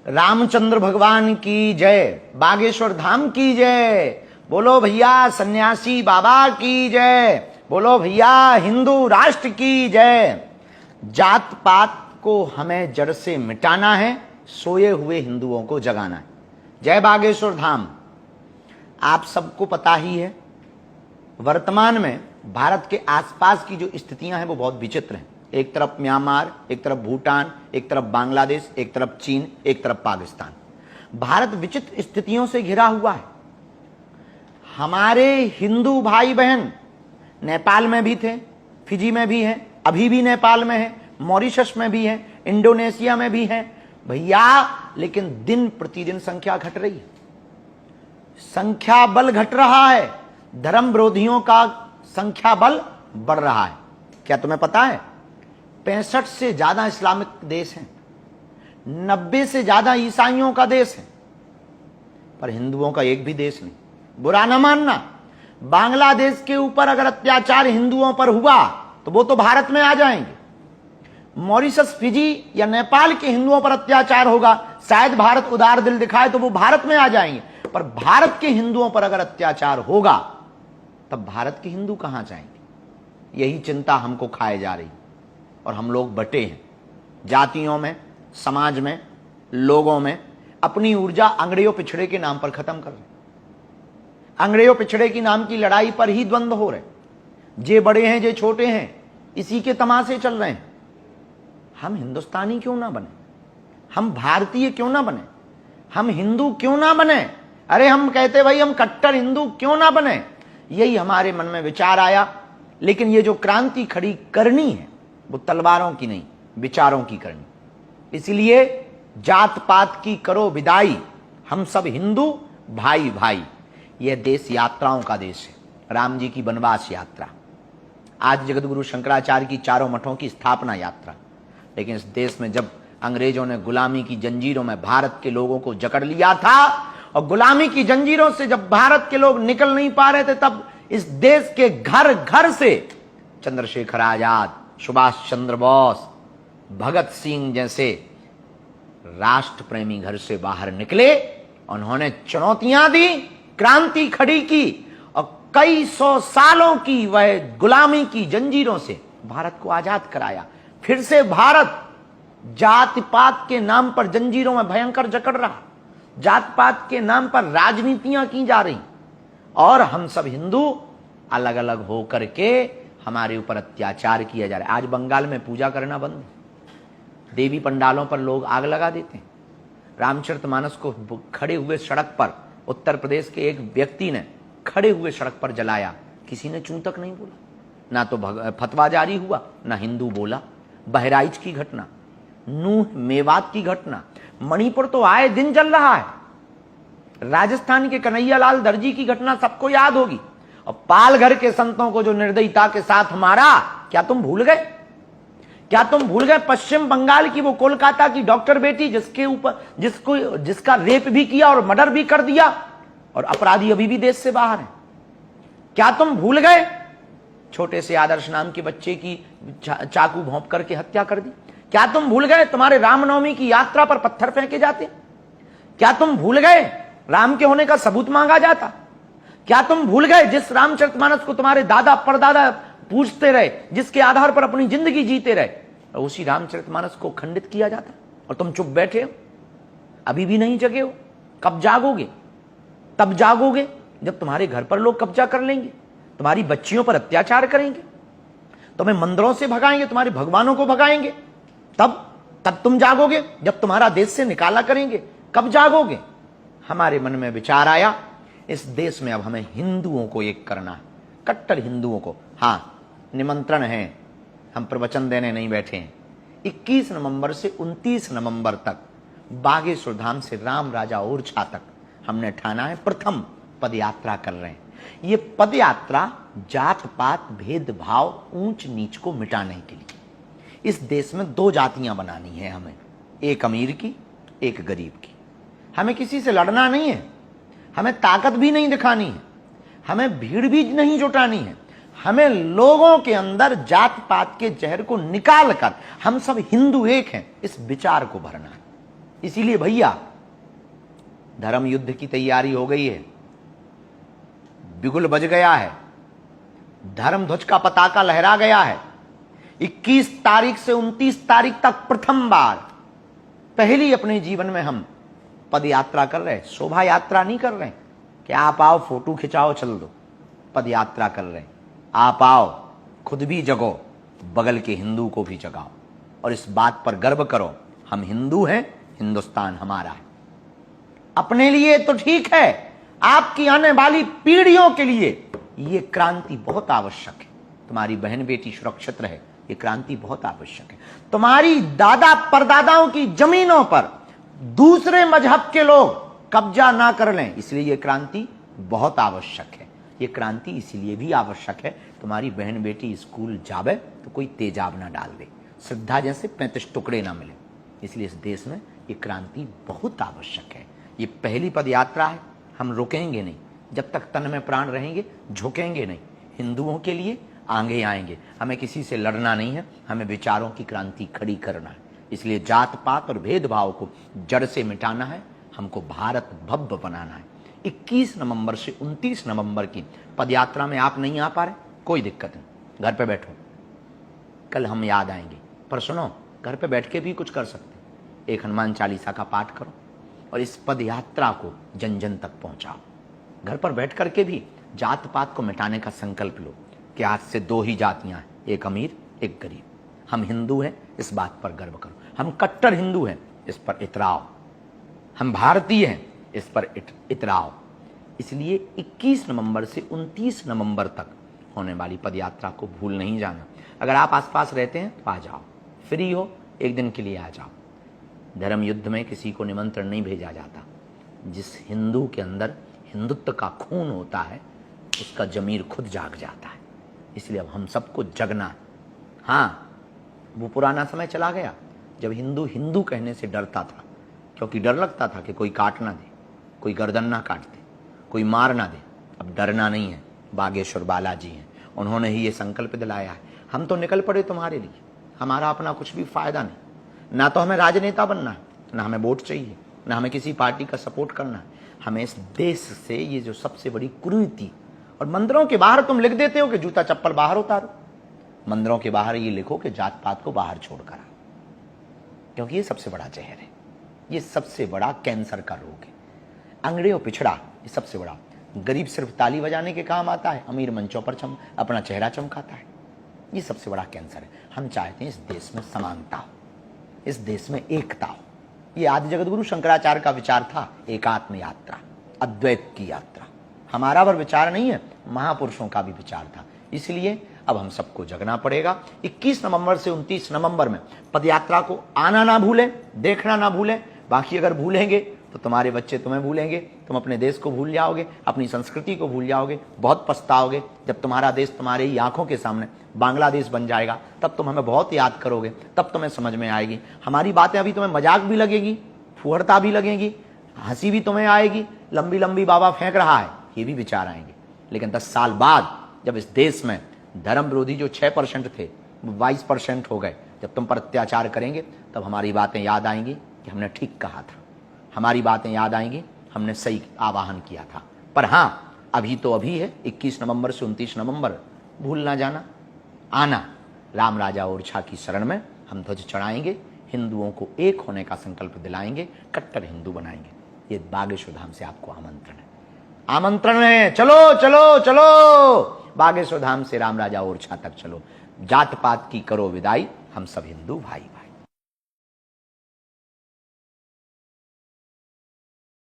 रामचंद्र भगवान की जय, बागेश्वर धाम की जय, बोलो भैया सन्यासी बाबा की जय, बोलो भैया हिंदू राष्ट्र की जय। जात पात को हमें जड़ से मिटाना है, सोए हुए हिंदुओं को जगाना है। जय बागेश्वर धाम। आप सबको पता ही है, वर्तमान में भारत के आसपास की जो स्थितियां हैं वो बहुत विचित्र हैं। एक तरफ म्यांमार, एक तरफ भूटान, एक तरफ बांग्लादेश, एक तरफ चीन, एक तरफ पाकिस्तान। भारत विचित्र स्थितियों से घिरा हुआ है। हमारे हिंदू भाई बहन नेपाल में भी थे, फिजी में भी हैं, अभी भी नेपाल में है, मॉरिशस में भी है, इंडोनेशिया में भी है भैया। लेकिन दिन प्रतिदिन संख्या घट रही है, संख्या बल घट रहा है, धर्म विरोधियों का संख्या बल बढ़ रहा है। क्या तुम्हें पता है 65 से ज्यादा इस्लामिक देश हैं, 90 से ज्यादा ईसाइयों का देश है, पर हिंदुओं का एक भी देश नहीं। बुरा ना मानना, बांग्लादेश के ऊपर अगर अत्याचार हिंदुओं पर हुआ तो वो तो भारत में आ जाएंगे। मॉरिशस, फिजी या नेपाल के हिंदुओं पर अत्याचार होगा, शायद भारत उदार दिल दिखाए तो वो भारत में आ जाएंगे, पर भारत के हिंदुओं पर अगर अत्याचार होगा तब भारत के हिंदू कहां जाएंगे? यही चिंता हमको खाए जा रही और हम लोग बटे हैं जातियों में, समाज में, लोगों में। अपनी ऊर्जा अंग्रेजों पिछड़े के नाम पर खत्म कर रहे। अंग्रेजों पिछड़े की नाम की लड़ाई पर ही द्वंद्व हो रहे। जे बड़े हैं जे छोटे हैं, इसी के तमाशे चल रहे हैं। हम हिंदुस्तानी क्यों ना बने? हम भारतीय क्यों ना बने? हम हिंदू क्यों ना बने? अरे हम कहते भाई हम कट्टर हिंदू क्यों ना बने? यही हमारे मन में विचार आया। लेकिन ये जो क्रांति खड़ी करनी है वो तलवारों की नहीं, विचारों की करनी। इसलिए जात पात की करो विदाई, हम सब हिंदू भाई भाई। यह देश यात्राओं का देश है, राम जी की वनवास यात्रा, आज जगतगुरु शंकराचार्य की चारों मठों की स्थापना यात्रा। लेकिन इस देश में जब अंग्रेजों ने गुलामी की जंजीरों में भारत के लोगों को जकड़ लिया था और गुलामी की जंजीरों से जब भारत के लोग निकल नहीं पा रहे थे, तब इस देश के घर घर से चंद्रशेखर आजाद, सुभाष चंद्र बोस, भगत सिंह जैसे राष्ट्र प्रेमी घर से बाहर निकले। उन्होंने चुनौतियां दी, क्रांति खड़ी की और कई सौ सालों की वह गुलामी की जंजीरों से भारत को आजाद कराया। फिर से भारत जाति पात के नाम पर जंजीरों में भयंकर जकड़ रहा, जात पात के नाम पर राजनीतियां की जा रही और हम सब हिंदू अलग अलग होकर के हमारे ऊपर अत्याचार किया जा रहा है। आज बंगाल में पूजा करना बंद है, देवी पंडालों पर लोग आग लगा देते हैं। रामचरितमानस को खड़े हुए सड़क पर उत्तर प्रदेश के एक व्यक्ति ने खड़े हुए सड़क पर जलाया, किसी ने चूं तक नहीं बोला, ना तो फतवा जारी हुआ, ना हिंदू बोला। बहराइच की घटना, नूह मेवात की घटना, मणिपुर तो आए दिन जल रहा है, राजस्थान के कन्हैयालाल दर्जी की घटना सबको याद होगी। और पालघर के संतों को जो निर्दयता के साथ मारा, क्या तुम भूल गए? क्या तुम भूल गए पश्चिम बंगाल की वो कोलकाता की डॉक्टर बेटी जिसके ऊपर जिसका रेप भी किया और मर्डर भी कर दिया और अपराधी अभी भी देश से बाहर है? क्या तुम भूल गए छोटे से आदर्श नाम के बच्चे की चाकू भोंप करके हत्या कर दी? क्या तुम भूल गए तुम्हारे रामनवमी की यात्रा पर पत्थर फेंके जाते? क्या तुम भूल गए राम के होने का सबूत मांगा जाता? क्या तुम भूल गए जिस रामचरितमानस को तुम्हारे दादा परदादा पूछते रहे, जिसके आधार पर अपनी जिंदगी जीते रहे, और उसी रामचरितमानस को खंडित किया जाता और तुम चुप बैठे हो, अभी भी नहीं जगे हो? कब जागोगे? तब जागोगे जब तुम्हारे घर पर लोग कब्जा कर लेंगे, तुम्हारी बच्चियों पर अत्याचार करेंगे, तुम्हें मंदिरों से भगाएंगे, तुम्हारे भगवानों को भगाएंगे। तब तुम जागोगे जब तुम्हारा देश से निकाला करेंगे। कब जागोगे? हमारे मन में विचार आया, इस देश में अब हमें हिंदुओं को एक करना है, कट्टर हिंदुओं को। हाँ, निमंत्रण है, हम प्रवचन देने नहीं बैठे हैं। 21 नवंबर से 29 नवंबर तक बागेश्वर धाम से राम राजा ओरछा तक हमने ठाना है प्रथम पदयात्रा कर रहे हैं। ये पदयात्रा जात पात भेदभाव ऊंच नीच को मिटाने के लिए इस देश में दो जातियां बनानी है हमें, एक अमीर की, एक गरीब की। हमें किसी से लड़ना नहीं है, हमें ताकत भी नहीं दिखानी है, हमें भीड़ भी नहीं जुटानी है। हमें लोगों के अंदर जात पात के जहर को निकाल कर हम सब हिंदू एक हैं, इस विचार को भरना है। इसीलिए भैया धर्म युद्ध की तैयारी हो गई है, बिगुल बज गया है, धर्म ध्वज का पताका लहरा गया है। 21 तारीख से 29 तारीख तक प्रथम बार पहली अपने जीवन में हम पद यात्रा कर रहे हैं। शोभा यात्रा नहीं कर रहे हैं कि आप आओ फोटो खिंचाओ चल दो, पद यात्रा कर रहे हैं। आप आओ, खुद भी जगो, बगल के हिंदू को भी जगाओ और इस बात पर गर्व करो, हम हिंदू हैं, हिंदुस्तान हमारा है। अपने लिए तो ठीक है, आपकी आने वाली पीढ़ियों के लिए ये क्रांति बहुत आवश्यक है। तुम्हारी बहन बेटी सुरक्षित रहे, ये क्रांति बहुत आवश्यक है। तुम्हारी दादा परदादाओं की जमीनों पर दूसरे मजहब के लोग कब्जा ना कर लें, इसलिए ये क्रांति बहुत आवश्यक है। ये क्रांति इसीलिए भी आवश्यक है, तुम्हारी बहन बेटी स्कूल जावे तो कोई तेजाब ना डाल दे, श्रद्धा जैसे 35 टुकड़े ना मिले। इसलिए इस देश में ये क्रांति बहुत आवश्यक है। ये पहली पद यात्रा है, हम रुकेंगे नहीं, जब तक तन में प्राण रहेंगे झुकेंगे नहीं। हिंदुओं के लिए आगे आएंगे, हमें किसी से लड़ना नहीं है, हमें विचारों की क्रांति खड़ी करना है। इसलिए जात पात और भेदभाव को जड़ से मिटाना है, हमको भारत भव्य बनाना है। 21 नवंबर से 29 नवंबर की पदयात्रा में आप नहीं आ पा रहे, कोई दिक्कत नहीं, घर पे बैठो, कल हम याद आएंगे। पर सुनो, घर पे बैठ के भी कुछ कर सकते, एक हनुमान चालीसा का पाठ करो और इस पद यात्रा को जन जन तक पहुंचाओ। घर पर बैठ करके भी जात पात को मिटाने का संकल्प लो कि आज से 2 ही जातियां हैं, एक अमीर एक गरीब। हम हिंदू हैं, इस बात पर गर्व करो। हम कट्टर हिंदू हैं, इस पर इतराओ। हम भारतीय हैं, इस पर इतराओ। इसलिए 21 नवंबर से 29 नवंबर तक होने वाली पदयात्रा को भूल नहीं जाना। अगर आप आसपास रहते हैं तो आ जाओ, फ्री हो एक दिन के लिए आ जाओ। धर्म युद्ध में किसी को निमंत्रण नहीं भेजा जाता। जिस हिंदू के अंदर हिंदुत्व का खून होता है उसका जमीर खुद जाग जाता है। इसलिए अब हम सबको जगना है। हाँ, वो पुराना समय चला गया जब हिंदू हिंदू कहने से डरता था, क्योंकि डर लगता था कि कोई काट ना दे, कोई गर्दन ना काट दे, कोई मार ना दे। अब डरना नहीं है, बागेश्वर बालाजी हैं, उन्होंने ही ये संकल्प दिलाया है। हम तो निकल पड़े तुम्हारे लिए, हमारा अपना कुछ भी फायदा नहीं। ना तो हमें राजनेता बनना है, ना हमें वोट चाहिए, ना हमें किसी पार्टी का सपोर्ट करना है। हमें इस देश से ये जो सबसे बड़ी कुरीति, और मंदिरों के बाहर तुम लिख देते हो कि जूता चप्पल बाहर उतारो, मंदिरों के बाहर ये लिखो कि जात पात को बाहर छोड़कर आओ, क्योंकि ये सबसे बड़ा जहर है, ये सबसे बड़ा कैंसर का रोग है। अंगड़े और पिछड़ा ये सबसे बड़ा। गरीब सिर्फ ताली बजाने के काम आता है, अमीर मंचों पर अपना चेहरा चमकाता है। ये सबसे बड़ा कैंसर है। हम चाहते हैं इस देश में समानता हो, इस देश में एकता हो। ये आदि जगतगुरु शंकराचार्य का विचार था, एकात्म यात्रा, अद्वैत की यात्रा। हमारा पर विचार नहीं है, महापुरुषों का भी विचार था। इसलिए अब हम सबको जगना पड़ेगा। 21 नवंबर से 29 नवंबर में पदयात्रा को आना ना भूलें, देखना ना भूलें। बाकी अगर भूलेंगे तो तुम्हारे बच्चे तुम्हें भूलेंगे, तुम अपने देश को भूल जाओगे, अपनी संस्कृति को भूल जाओगे, बहुत पछताओगे। जब तुम्हारा देश तुम्हारे ही आंखों के सामने बांग्लादेश बन जाएगा, तब तुम हमें बहुत याद करोगे, तब तुम्हें समझ में आएगी। हमारी बातें अभी तुम्हें मजाक भी लगेगी, फुहड़ता भी लगेगी, हंसी भी तुम्हें आएगी, लंबी लंबी बाबा फेंक रहा है, ये भी विचार आएंगे। लेकिन 10 साल बाद जब इस देश में धर्म विरोधी जो 6% थे वो 22% हो गए, जब तुम पर अत्याचार करेंगे तब हमारी बातें याद आएंगी कि हमने ठीक कहा था, हमारी बातें याद आएंगी, हमने सही आवाहन किया था। पर हाँ, अभी तो अभी है, 21 नवंबर से 29 नवंबर भूल ना जाना। आना, राम राजा ओरछा की शरण में हम ध्वज चढ़ाएंगे, हिंदुओं को एक होने का संकल्प दिलाएंगे, कट्टर हिंदू बनाएंगे। ये बागेश्वर धाम से आपको आमंत्रण है, आमंत्रण है। चलो चलो चलो, बागेश्वर धाम से राम राजा ओरछा तक चलो। जात पात की करो विदाई, हम सब हिंदू भाई।